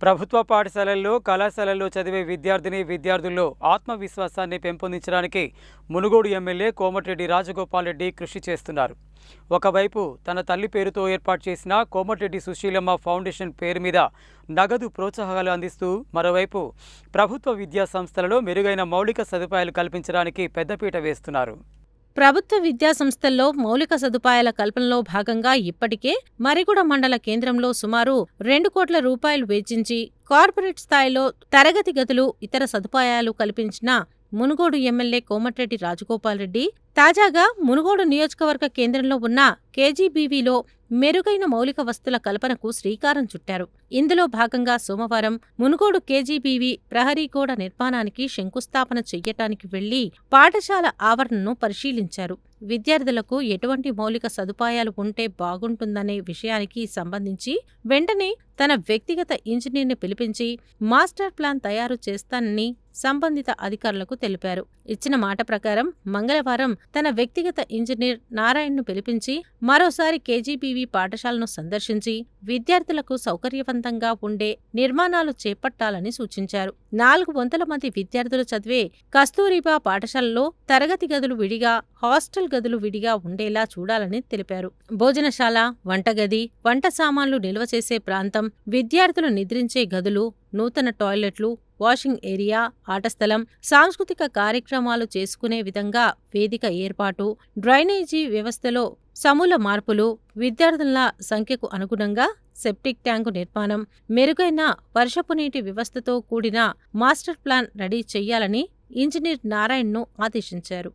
ప్రభుత్వ పాఠశాలల్లో, కళాశాలల్లో చదివే విద్యార్థుల్లో ఆత్మవిశ్వాసాన్ని పెంపొందించడానికి మునుగోడు ఎమ్మెల్యే కోమటిరెడ్డి రాజగోపాల్ రెడ్డి కృషి చేస్తున్నారు. ఒకవైపు తన తల్లి పేరుతో ఏర్పాటు చేసిన కోమటిరెడ్డి సుశీలమ్మ ఫౌండేషన్ పేరు మీద నగదు ప్రోత్సాహాలు అందిస్తూ, మరోవైపు ప్రభుత్వ విద్యా సంస్థలలో మెరుగైన మౌలిక సదుపాయాలు కల్పించడానికి పెద్దపీట వేస్తున్నారు. ప్రభుత్వ విద్యాసంస్థల్లో మౌలిక సదుపాయాల కల్పనలో భాగంగా ఇప్పటికే మరిగూడ మండల కేంద్రంలో సుమారు 2 కోట్ల రూపాయలు వెచ్చించి కార్పొరేట్ స్థాయిలో తరగతి గదులు, ఇతర సదుపాయాలు కల్పించిన మునుగోడు ఎమ్మెల్యే కోమటిరెడ్డి రాజగోపాల్ రెడ్డి తాజాగా మునుగోడు నియోజకవర్గ కేంద్రంలో ఉన్న కేజీబీవీలో మెరుగైన మౌలిక వస్తుల కల్పనకు శ్రీకారం చుట్టారు. ఇందులో భాగంగా సోమవారం మునుగోడు కేజీబీవీ ప్రహరీ గోడ నిర్మాణానికి శంకుస్థాపన చెయ్యటానికి వెళ్లి పాఠశాల ఆవరణను పరిశీలించారు. విద్యార్థులకు ఎటువంటి మౌలిక సదుపాయాలు ఉంటే బాగుంటుందనే విషయానికి సంబంధించి వెంటనే తన వ్యక్తిగత ఇంజనీర్ని పిలిపించి మాస్టర్ ప్లాన్ తయారు చేస్తానని సంబంధిత అధికారులకు తెలిపారు. ఇచ్చిన మాట ప్రకారం మంగళవారం తన వ్యక్తిగత ఇంజనీర్ నారాయణ్ను పిలిపించి మరోసారి కేజీబీవీ పాఠశాలను సందర్శించి విద్యార్థులకు సౌకర్యవంతంగా ఉండే నిర్మాణాలు చేపట్టాలని సూచించారు. 400 మంది విద్యార్థులు చదివే కస్తూరిబా పాఠశాలలో తరగతి గదులు విడిగా, హాస్టల్ గదులు విడిగా ఉండేలా చూడాలని తెలిపారు. భోజనశాల, వంటగది, వంట సామాన్లు నిల్వ చేసే ప్రాంతం, విద్యార్థులు నిద్రించే గదులు, నూతన టాయిలెట్లు, వాషింగ్ ఏరియా, ఆటస్థలం, సాంస్కృతిక కార్యక్రమాలు చేసుకునే విధంగా వేదిక ఏర్పాటు, డ్రైనేజీ వ్యవస్థలో సమూల మార్పులు, విద్యార్థుల సంఖ్యకు అనుగుణంగా సెప్టిక్ ట్యాంకు నిర్మాణం, మెరుగైన వర్షపు నీటి వ్యవస్థతో కూడిన మాస్టర్ ప్లాన్ రెడీ చెయ్యాలని ఇంజనీర్ నారాయణ్ను ఆదేశించారు.